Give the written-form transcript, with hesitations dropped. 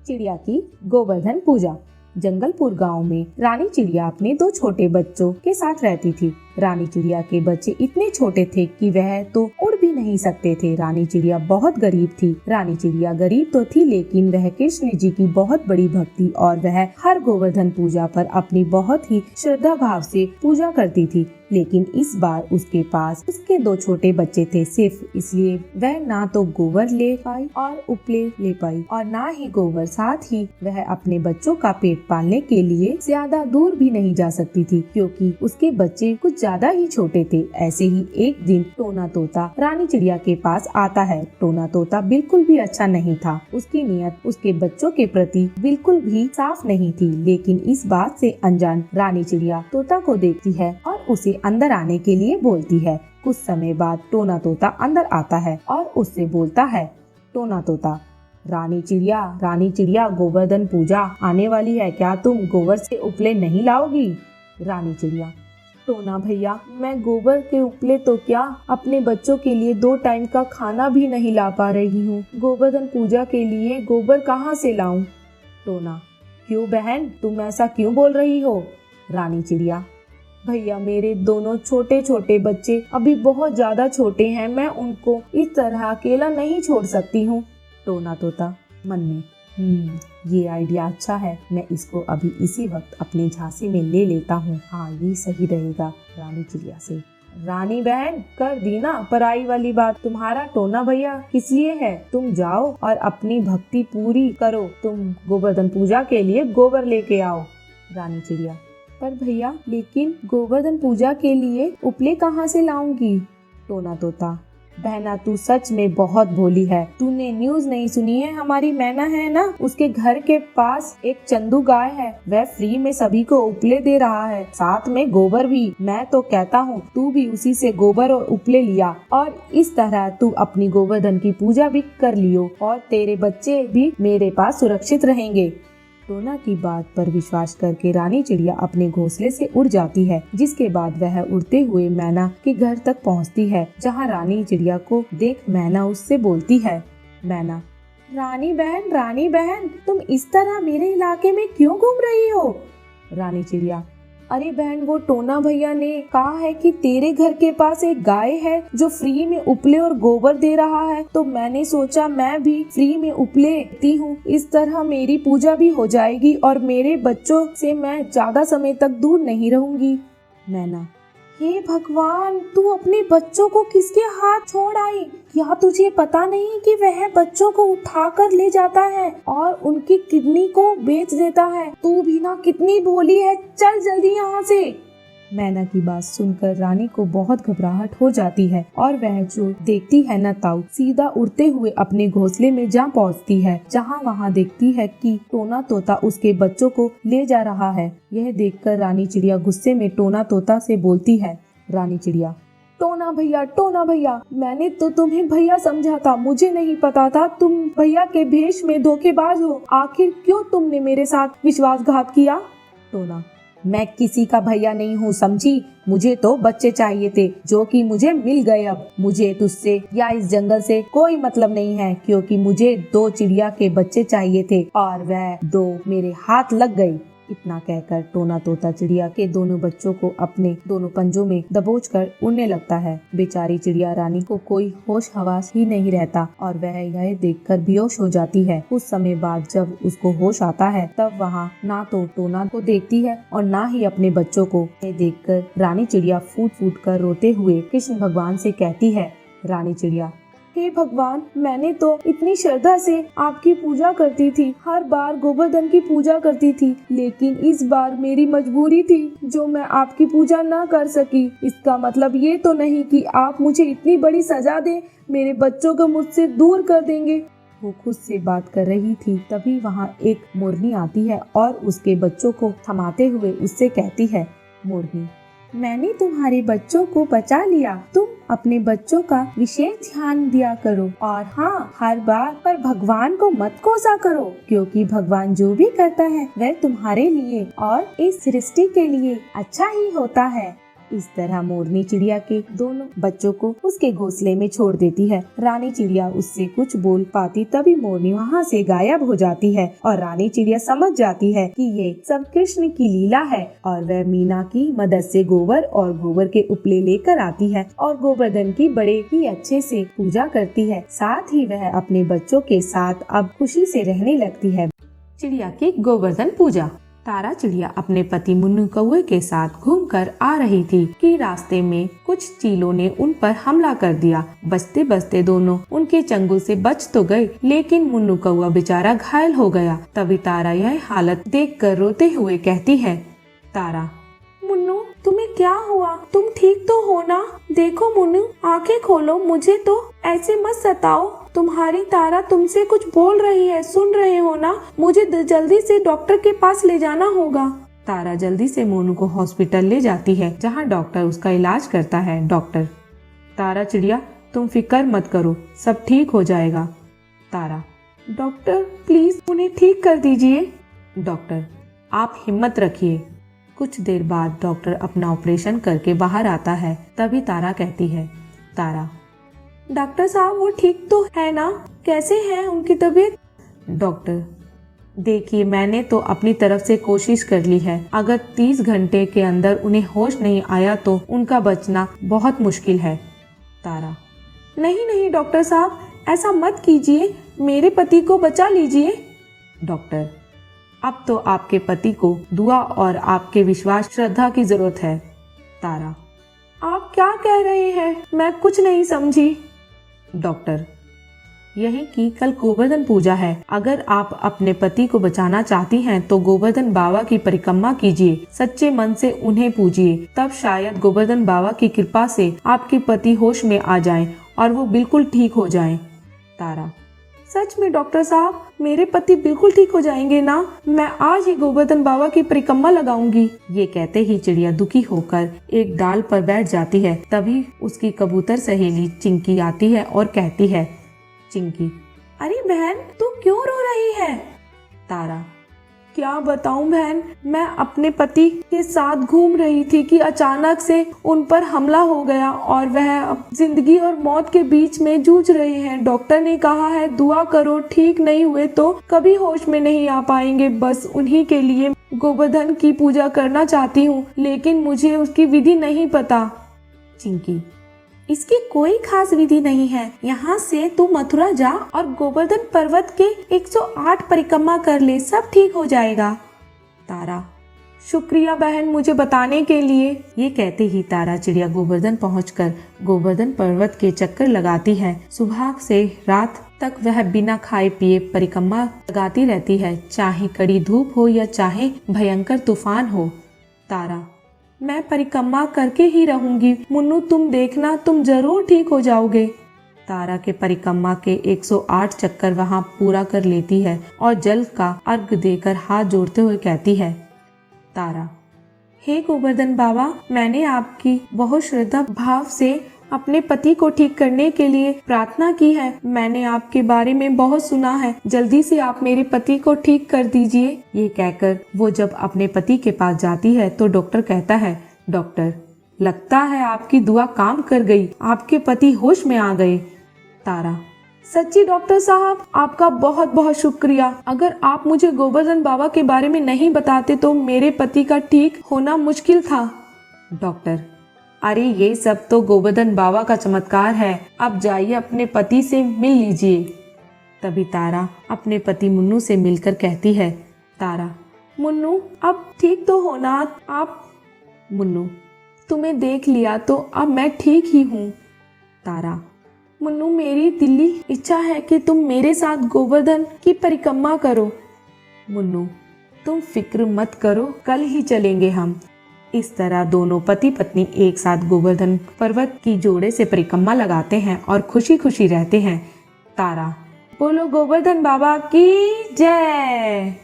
चिड़िया की गोवर्धन पूजा। जंगलपुर गांव में रानी चिड़िया अपने 2 छोटे बच्चों के साथ रहती थी। रानी चिड़िया के बच्चे इतने छोटे थे कि वह तो उड़ भी नहीं सकते थे। रानी चिड़िया बहुत गरीब थी। रानी चिड़िया गरीब तो थी, लेकिन वह कृष्ण जी की बहुत बड़ी भक्ति और वह हर गोवर्धन पूजा पर अपनी बहुत ही श्रद्धा भाव से पूजा करती थी। लेकिन इस बार उसके पास उसके 2 छोटे बच्चे थे। सिर्फ इसलिए वह ना तो गोबर ले पाई और उपले ले पाई और ना ही गोबर, साथ ही वह अपने बच्चों का पेट पालने के लिए ज्यादा दूर भी नहीं जा सकती थी, क्योंकि उसके बच्चे कुछ ज्यादा ही छोटे थे। ऐसे ही एक दिन टोना तोता रानी चिड़िया के पास आता है। टोना तोता बिल्कुल भी अच्छा नहीं था। उसकी नीयत उसके बच्चों के प्रति बिल्कुल भी साफ नहीं थी। लेकिन इस बात से अनजान रानी चिड़िया तोता को देखती है और उसे अंदर आने के लिए बोलती है। कुछ समय बाद टोना तोता अंदर आता है और उससे बोलता है। टोना तोता, रानी चिड़िया गोवर्धन पूजा आने वाली है, क्या तुम गोबर से उपले नहीं लाओगी? रानी चिड़िया, टोना भैया, मैं गोबर के उपले तो क्या, अपने बच्चों के लिए 2 टाइम का खाना भी नहीं ला पा रही हूँ। गोवर्धन पूजा के लिए गोबर कहाँ से लाऊं? टोना, क्यों बहन, तुम ऐसा क्यों बोल रही हो? रानी चिड़िया, भैया, मेरे दोनों छोटे छोटे बच्चे अभी बहुत ज्यादा छोटे हैं, मैं उनको इस तरह अकेला नहीं छोड़ सकती हूँ। टोना तोता मन में, ये आइडिया अच्छा है, मैं इसको अभी इसी वक्त अपने झांसे में ले लेता हूँ। हाँ, ये सही रहेगा। रानी चिड़िया से, रानी बहन, कर दी ना पराई वाली बात, तुम्हारा टोना भैया किस लिए है? तुम जाओ और अपनी भक्ति पूरी करो, तुम गोवर्धन पूजा के लिए गोबर लेके आओ। रानी चिड़िया, पर भैया, लेकिन गोवर्धन पूजा के लिए उपले कहाँ से लाऊंगी? टोना तोता, बहना, तू सच में बहुत भोली है। तूने न्यूज़ नहीं सुनी है? हमारी मैना है ना, उसके घर के पास एक चंदू गाय है, वह फ्री में सभी को उपले दे रहा है, साथ में गोबर भी। मैं तो कहता हूँ तू भी उसी से गोबर और उपले लिया और इस तरह तू अपनी गोवर्धन की पूजा भी कर लियो और तेरे बच्चे भी मेरे पास सुरक्षित रहेंगे। टोना की बात पर विश्वास करके रानी चिड़िया अपने घोंसले से उड़ जाती है, जिसके बाद वह उड़ते हुए मैना के घर तक पहुंचती है, जहां रानी चिड़िया को देख मैना उससे बोलती है। मैना, रानी बहन, तुम इस तरह मेरे इलाके में क्यों घूम रही हो? रानी चिड़िया, अरे बहन, वो टोना भैया ने कहा है कि तेरे घर के पास एक गाय है जो फ्री में उपले और गोबर दे रहा है, तो मैंने सोचा मैं भी फ्री में उपले देती हूँ, इस तरह मेरी पूजा भी हो जाएगी और मेरे बच्चों से मैं ज्यादा समय तक दूर नहीं रहूंगी। मैना, हे भगवान, तू अपने बच्चों को किसके हाथ छोड़ आई? क्या तुझे पता नहीं कि वह बच्चों को उठाकर ले जाता है और उनकी किडनी को बेच देता है? तू भी ना कितनी भोली है, चल जल्दी यहाँ से। मैना की बात सुनकर रानी को बहुत घबराहट हो जाती है और वह जो देखती है न ताऊ सीधा उड़ते हुए अपने घोंसले में जा पहुँचती है, जहाँ वहाँ देखती है कि टोना तोता उसके बच्चों को ले जा रहा है। यह देखकर रानी चिड़िया गुस्से में टोना तोता से बोलती है। रानी चिड़िया, टोना भैया, मैंने तो तुम्हें भैया समझा था, मुझे नहीं पता था तुम भैया के भेष में धोखेबाज हो। आखिर क्यों तुमने मेरे साथ विश्वासघात किया? टोना, मैं किसी का भैया नहीं हूँ, समझी? मुझे तो बच्चे चाहिए थे जो कि मुझे मिल गए। अब मुझे तुझसे या इस जंगल से कोई मतलब नहीं है, क्योंकि मुझे 2 चिड़िया के बच्चे चाहिए थे और वह 2 मेरे हाथ लग गई। इतना कहकर टोना तोता चिड़िया के दोनों बच्चों को अपने दोनों पंजों में दबोचकर उड़ने लगता है। बेचारी चिड़िया रानी को कोई होश हवास ही नहीं रहता और वह यह देखकर बेहोश हो जाती है। कुछ समय बाद जब उसको होश आता है, तब वहाँ ना तो टोना को देखती है और ना ही अपने बच्चों को। यह देखकर रानी चिड़िया फूट फूट कर रोते हुए कृष्ण भगवान से कहती है। रानी चिड़िया, हे भगवान, मैंने तो इतनी श्रद्धा से आपकी पूजा करती थी, हर बार गोवर्धन की पूजा करती थी, लेकिन इस बार मेरी मजबूरी थी जो मैं आपकी पूजा ना कर सकी। इसका मतलब ये तो नहीं कि आप मुझे इतनी बड़ी सजा दे, मेरे बच्चों को मुझसे दूर कर देंगे। वो खुद से बात कर रही थी, तभी वहाँ एक मोरनी आती है और उसके बच्चों को थमाते हुए उससे कहती है। मोरनी, मैंने तुम्हारे बच्चों को बचा लिया, तुम अपने बच्चों का विशेष ध्यान दिया करो और हाँ, हर बार पर भगवान को मत कोसा करो, क्योंकि भगवान जो भी करता है वह तुम्हारे लिए और इस सृष्टि के लिए अच्छा ही होता है। इस तरह मोरनी चिड़िया के दोनों बच्चों को उसके घोंसले में छोड़ देती है। रानी चिड़िया उससे कुछ बोल पाती तभी मोरनी वहाँ से गायब हो जाती है और रानी चिड़िया समझ जाती है कि ये सब कृष्ण की लीला है और वह मीना की मदद से गोबर और गोबर के उपले लेकर आती है और गोवर्धन की बड़े ही अच्छे से पूजा करती है। साथ ही वह अपने बच्चों के साथ अब खुशी से रहने लगती है। चिड़िया की गोवर्धन पूजा। तारा चिड़िया अपने पति मुन्नू कौवे के साथ घूमकर आ रही थी कि रास्ते में कुछ चीलों ने उन पर हमला कर दिया। बचते बचते दोनों उनके चंगुल से बच तो गए, लेकिन मुन्नू कौवा बेचारा घायल हो गया। तभी तारा यह हालत देखकर रोते हुए कहती है, तारा, मुन्नू तुम्हें क्या हुआ? तुम ठीक तो हो ना? देखो मुन्नू, आंखें खोलो, मुझे तो ऐसे मत सताओ। तुम्हारी तारा तुमसे कुछ बोल रही है, सुन रहे हो ना? मुझे जल्दी से डॉक्टर के पास ले जाना होगा। तारा जल्दी से मोनू को हॉस्पिटल ले जाती है, जहाँ डॉक्टर उसका इलाज करता है। डॉक्टर, तारा चिड़िया तुम फिक्र मत करो, सब ठीक हो जाएगा। तारा, डॉक्टर प्लीज उन्हें ठीक कर दीजिए। डॉक्टर, आप हिम्मत रखिए। कुछ देर बाद डॉक्टर अपना ऑपरेशन करके बाहर आता है। तभी तारा कहती है, तारा, डॉक्टर साहब वो ठीक तो है ना? कैसे है उनकी तबीयत? डॉक्टर, देखिए मैंने तो अपनी तरफ से कोशिश कर ली है। अगर 30 घंटे के अंदर उन्हें होश नहीं आया तो उनका बचना बहुत मुश्किल है। तारा, नहीं नहीं डॉक्टर साहब, ऐसा मत कीजिए, मेरे पति को बचा लीजिए। डॉक्टर, अब तो आपके पति को दुआ और आपके विश्वास श्रद्धा की जरूरत है। तारा, आप क्या कह रहे हैं? मैं कुछ नहीं समझी। डॉक्टर, यही कि कल गोवर्धन पूजा है। अगर आप अपने पति को बचाना चाहती हैं तो गोवर्धन बाबा की परिक्रमा कीजिए, सच्चे मन से उन्हें पूजिए, तब शायद गोवर्धन बाबा की कृपा से आपके पति होश में आ जाएं और वो बिल्कुल ठीक हो जाएं। तारा, सच में डॉक्टर साहब, मेरे पति बिल्कुल ठीक हो जाएंगे ना? मैं आज ही गोवर्धन बाबा की परिक्रमा लगाऊंगी। ये कहते ही चिड़िया दुखी होकर एक डाल पर बैठ जाती है। तभी उसकी कबूतर सहेली चिंकी आती है और कहती है, चिंकी, अरे बहन तू क्यों रो रही है? तारा, क्या बताऊं बहन, मैं अपने पति के साथ घूम रही थी कि अचानक से उन पर हमला हो गया और वह अब जिंदगी और मौत के बीच में जूझ रहे हैं। डॉक्टर ने कहा है दुआ करो, ठीक नहीं हुए तो कभी होश में नहीं आ पाएंगे। बस उन्हीं के लिए गोवर्धन की पूजा करना चाहती हूँ, लेकिन मुझे उसकी विधि नहीं पता। चिंकी, इसकी कोई खास विधि नहीं है। यहाँ से तू मथुरा जा और गोवर्धन पर्वत के 108 परिक्रमा कर ले, सब ठीक हो जाएगा। तारा, शुक्रिया बहन मुझे बताने के लिए। ये कहते ही तारा चिड़िया गोवर्धन पहुंचकर गोवर्धन पर्वत के चक्कर लगाती है। सुबह से रात तक वह बिना खाए पिए परिक्रमा लगाती रहती है, चाहे कड़ी धूप हो या चाहे भयंकर तूफान हो। तारा, मैं परिक्रमा करके ही रहूंगी मुन्नू, तुम देखना तुम जरूर ठीक हो जाओगे। तारा के परिक्रमा के 108 चक्कर वहां पूरा कर लेती है और जल का अर्घ देकर हाथ जोड़ते हुए कहती है, तारा, हे गोवर्धन बाबा, मैंने आपकी बहुत श्रद्धा भाव से अपने पति को ठीक करने के लिए प्रार्थना की है। मैंने आपके बारे में बहुत सुना है, जल्दी से आप मेरे पति को ठीक कर दीजिए। ये कहकर वो जब अपने पति के पास जाती है तो डॉक्टर कहता है, डॉक्टर, लगता है आपकी दुआ काम कर गई, आपके पति होश में आ गए। तारा, सच्ची डॉक्टर साहब, आपका बहुत बहुत शुक्रिया। अगर आप मुझे गोवर्धन बाबा के बारे में नहीं बताते तो मेरे पति का ठीक होना मुश्किल था। डॉक्टर, अरे ये सब तो गोवर्धन बाबा का चमत्कार है, अब जाइए अपने पति से मिल लीजिए। तभी तारा अपने पति मुन्नू से मिलकर कहती है, तारा, मुन्नू अब ठीक तो हो ना आप? मुन्नू, तुम्हें देख लिया तो अब मैं ठीक ही हूँ। तारा, मुन्नू मेरी दिली इच्छा है कि तुम मेरे साथ गोवर्धन की परिक्रमा करो। मुन्नू, तुम फिक्र मत करो, कल ही चलेंगे हम। इस तरह दोनों पति पत्नी एक साथ गोवर्धन पर्वत की जोड़े से परिक्रमा लगाते हैं और खुशी खुशी रहते हैं। तारा, बोलो गोवर्धन बाबा की जय।